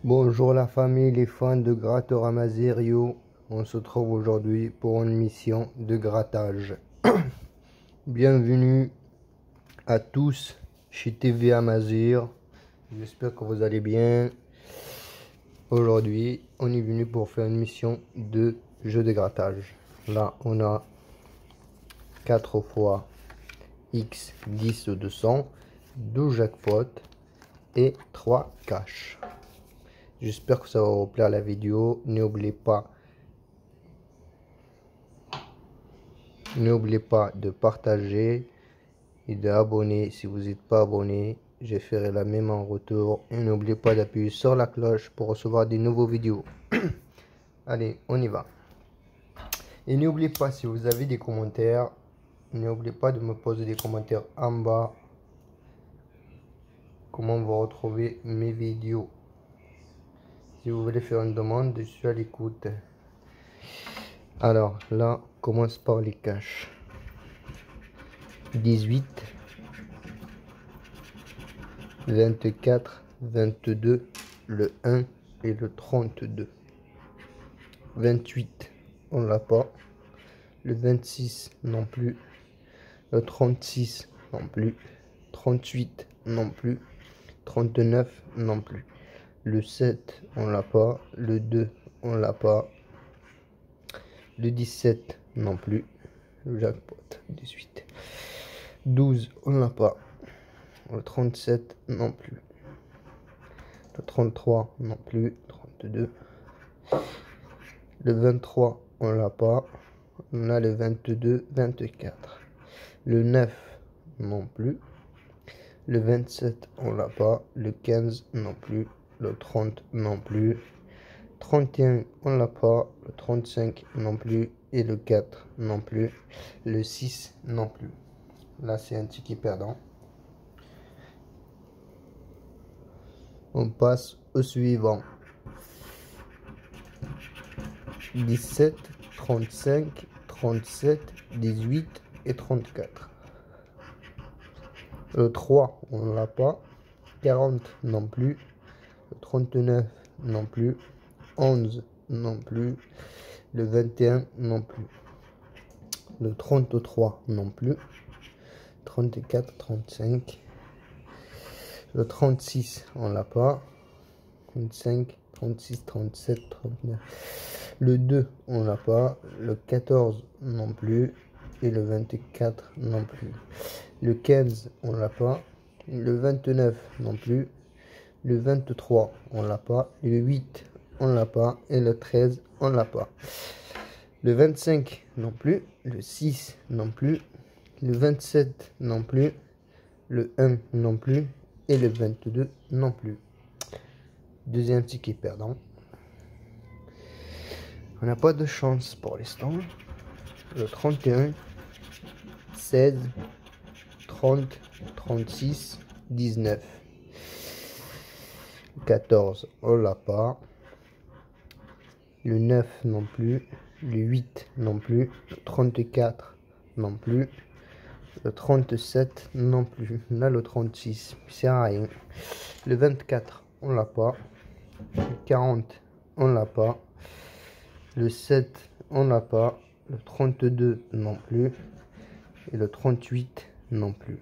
Bonjour la famille, les fans de Gratteur Amazirio. On se trouve aujourd'hui pour une mission de grattage. Bienvenue à tous chez TV Amazir. J'espère que vous allez bien. Aujourd'hui, on est venu pour faire une mission de jeu de grattage. Là, on a 4 fois X 10 ou 200, 12 jackpot et 3 cash. J'espère que ça va vous plaire la vidéo. N'oubliez pas de partager et d'abonner si vous n'êtes pas abonné. Je ferai la même en retour. Et n'oubliez pas d'appuyer sur la cloche pour recevoir des nouveaux vidéos. Allez, on y va. Et n'oubliez pas, si vous avez des commentaires, n'oubliez pas de me poser des commentaires en bas. Comment vous retrouvez mes vidéos. Si vous voulez faire une demande, je suis à l'écoute. Alors là, on commence par les cash. 18, 24, 22, le 1 et le 32. 28, on l'a pas. Le 26 non plus. Le 36 non plus. 38 non plus. 39 non plus. Le 7, on l'a pas. Le 2, on l'a pas. Le 17 non plus. Le jackpot 18. 12, on l'a pas. Le 37 non plus. Le 33 non plus. 32. Le 23, on l'a pas. On a le 22, 24. Le 9 non plus. Le 27, on l'a pas. Le 15 non plus. Le 30 non plus. 31, on l'a pas. Le 35 non plus. Et le 4 non plus. Le 6 non plus. Là, c'est un ticket perdant. On passe au suivant. 17, 35, 37, 18 et 34. Le 3, on l'a pas. 40 non plus. Le 39 non plus. 11 non plus. Le 21 non plus. Le 33 non plus. 34, 35. Le 36, on l'a pas. 35, 36, 37, 39. Le 2, on l'a pas. Le 14 non plus. Et le 24 non plus. Le 15, on l'a pas. Le 29 non plus. Le 23, on l'a pas. Le 8, on l'a pas. Et le 13, on l'a pas. Le 25 non plus. Le 6 non plus. Le 27 non plus. Le 1 non plus. Et le 22 non plus. Deuxième ticket perdant. On n'a pas de chance pour l'instant. Le 31, 16, 30, 36, 19. 14, on l'a pas. Le 9 non plus. Le 8 non plus. Le 34 non plus. Le 37 non plus. Là, le 36, c'est rien. Le 24, on l'a pas. Le 40, on l'a pas. Le 7, on l'a pas. Le 32 non plus. Et le 38 non plus.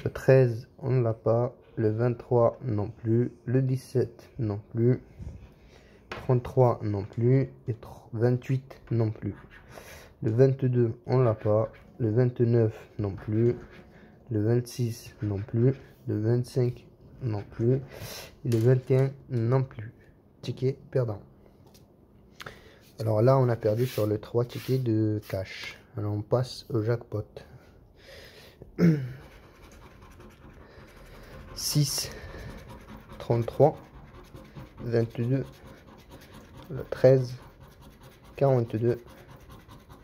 Le 13, on ne l'a pas. Le 23 non plus. Le 17 non plus. 33 non plus. Et 28 non plus. Le 22, on l'a pas. Le 29 non plus. Le 26 non plus. Le 25 non plus. Et le 21 non plus. Ticket perdant. Alors là, on a perdu sur les 3 tickets de cash. Alors on passe au jackpot. 6, 33, 22, le 13, 42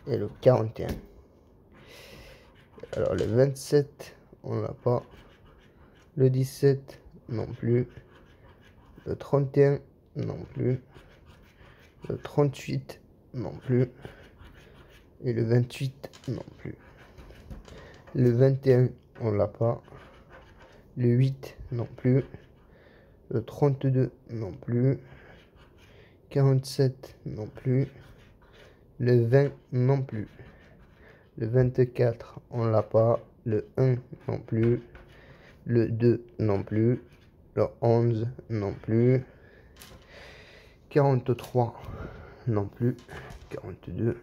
et le 41. Alors le 27, on l'a pas. Le 17 non plus. Le 31 non plus. Le 38 non plus. Et le 28 non plus. Le 21, on l'a pas. Le 8 non plus. Le 32 non plus. 47 non plus. Le 20 non plus. Le 24 on l'a pas. Le 1 non plus. Le 2 non plus. Le 11 non plus. 43 non plus. 42.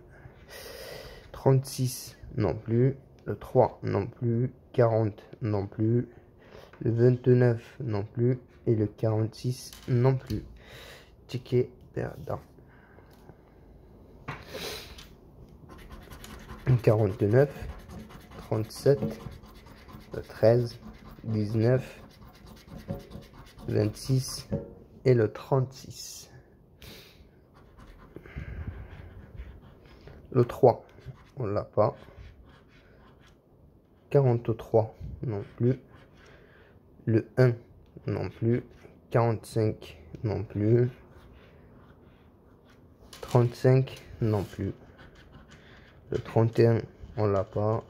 36 non plus. Le 3 non plus. 40 non plus. Le 29 non plus. Et le 46 non plus. Ticket perdant. 49, 37, le 13, 19, 26 et le 36. Le 3, on l'a pas. 43 non plus. Le 1 non plus. 45 non plus. 35 non plus. Le 31 on l'a pas.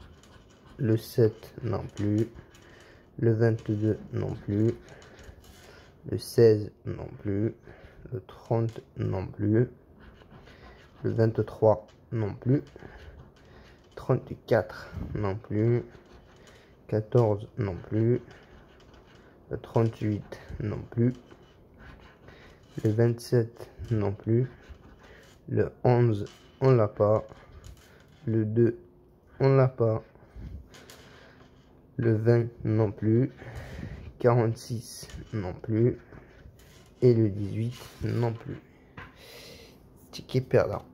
Le 7 non plus. Le 22 non plus. Le 16 non plus. Le 30 non plus. Le 23 non plus. 34 non plus. 14 non plus. Le 38 non plus. Le 27 non plus. Le 11 on l'a pas. Le 2 on l'a pas. Le 20 non plus. 46 non plus. Et le 18 non plus. Ticket perdant.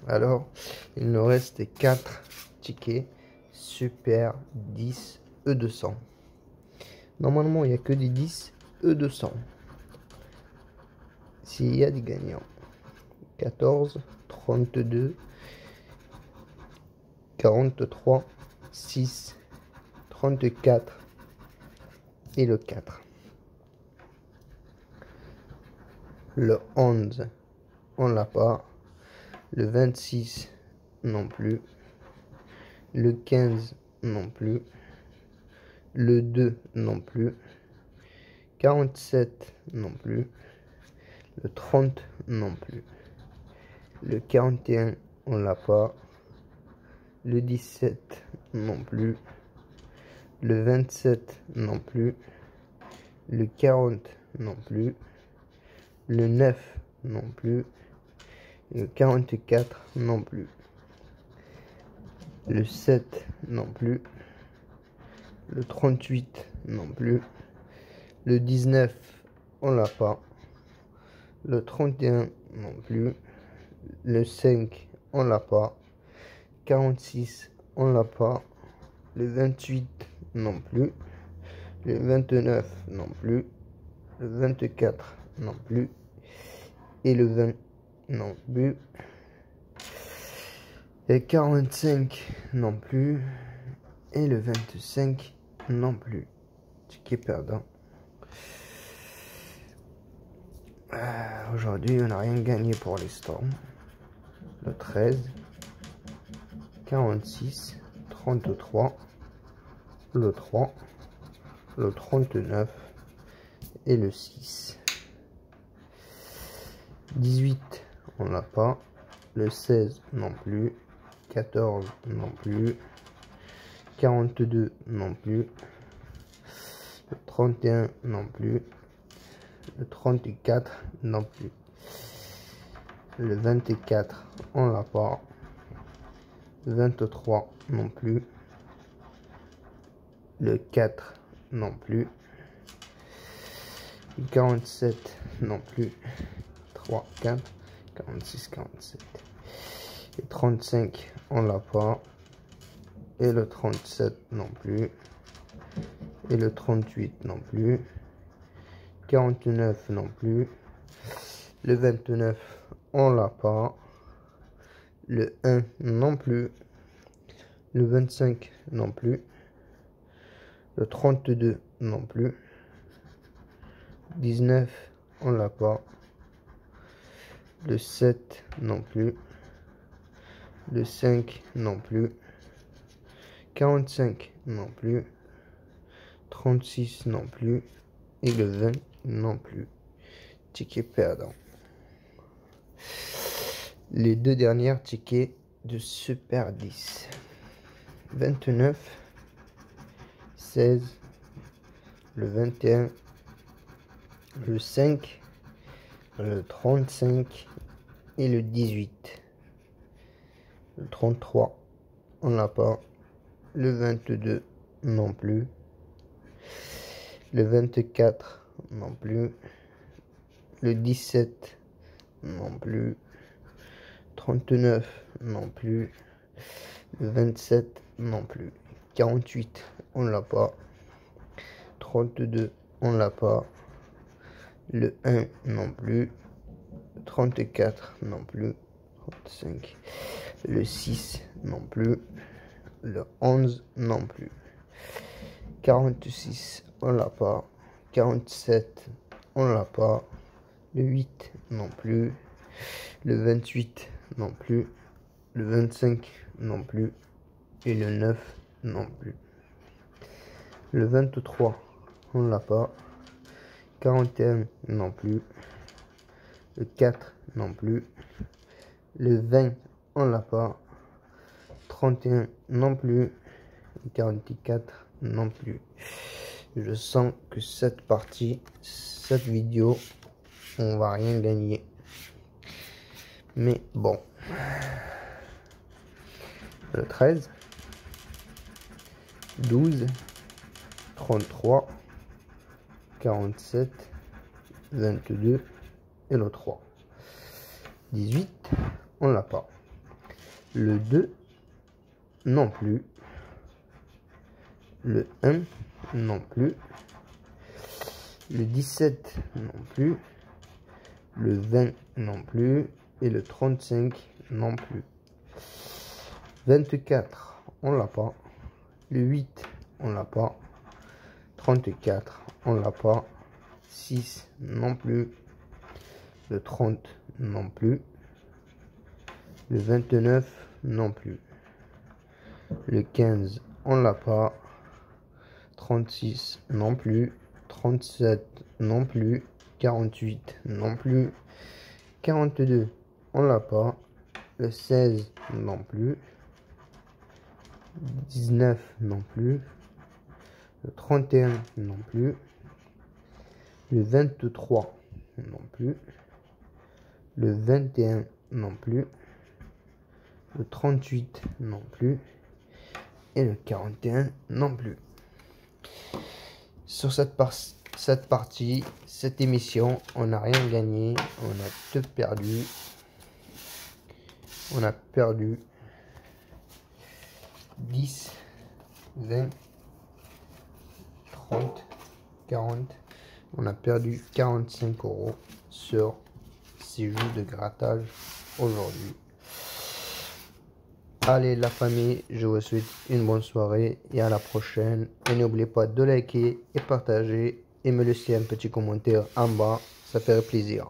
Alors, il nous reste 4 tickets Super 10 E200. Normalement, il n'y a que des 10 E200. S'il y a des gagnants. 14, 32, 43, 6, 34 et le 4. Le 11, on l'a pas. Le 26 non plus. Le 15 non plus. Le 2 non plus. 47 non plus. Le 30 non plus. Le 41 on l'a pas. Le 17 non plus. Le 27 non plus. Le 40 non plus. Le 9 non plus. Le 44 non plus. Le 7 non plus. Le 38 non plus. Le 19 on l'a pas. Le 31 non plus. Le 5 on l'a pas. 46 on l'a pas. Le 28 non plus. Le 29 non plus. Le 24 non plus. Et le 20 non plus. Et 45 non plus. Et le 25 non plus. Ticket perdant. Aujourd'hui, on n'a rien gagné pour l'instant. Le 13, 46, 33, le 3, le 39 et le 6. 18, on l'a pas. Le 16 non plus. 14 non plus. 42 non plus. Le 31 non plus. Le 34 non plus. Le 24 on l'a pas. Le 23 non plus. Le 4 non plus. Le 47 non plus. 3, 4, 46, 47. Le 35 on l'a pas. Et le 37 non plus. Et le 38 non plus. 49 non plus. Le 29 on l'a pas. Le 1 non plus. Le 25 non plus. Le 32 non plus. 19 on l'a pas. Le 7 non plus. Le 5 non plus. 45 non plus. 36 non plus. Et le 20 non plus. Ticket perdant. Les deux dernières tickets de Super 10. 29, 16, le 21, le 5, le 35 et le 18. Le 33, on l'a pas. Le 22, non plus. Le 24, non plus. Le 17, non plus. 39, non plus. Le 27, non plus. 48, on l'a pas. 32, on l'a pas. Le 1, non plus. 34, non plus. 35. Le 6, non plus. Le 11, non plus. 46, on l'a pas. 47, on l'a pas. Le 8, non plus. Le 28, non plus. Le 25, non plus. Et le 9, non plus. Le 23, on l'a pas. 41, non plus. Le 4, non plus. Le 20, on l'a pas. 31, non plus. 44, non plus. Je sens que cette partie, cette vidéo, on va rien gagner. Mais bon. Le 13, 12, 33, 47, 22 et le 3. 18, on l'a pas. Le 2, non plus. Le 1, non plus. Le 17, non plus. Le 20, non plus. Et le 35, non plus. 24, on l'a pas. Le 8, on l'a pas. 34, on l'a pas. 6, non plus. Le 30, non plus. Le 29, non plus. Le 15, on l'a pas. 36, non plus. 37, non plus. 48, non plus. 42, on l'a pas. Le 16, non plus. 19, non plus. Le 31, non plus. Le 23, non plus. Le 21, non plus. Le 38, non plus. Et le 41, non plus. Sur cette partie, cette émission, on n'a rien gagné. On a tout perdu. On a perdu 10, 20, 30, 40. On a perdu 45 € sur ces jeux de grattage aujourd'hui. Allez la famille, je vous souhaite une bonne soirée et à la prochaine. Et n'oubliez pas de liker et partager et me laisser un petit commentaire en bas, ça ferait plaisir.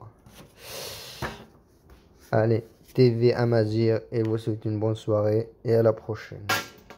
Allez, TV Amazir et vous souhaite une bonne soirée et à la prochaine.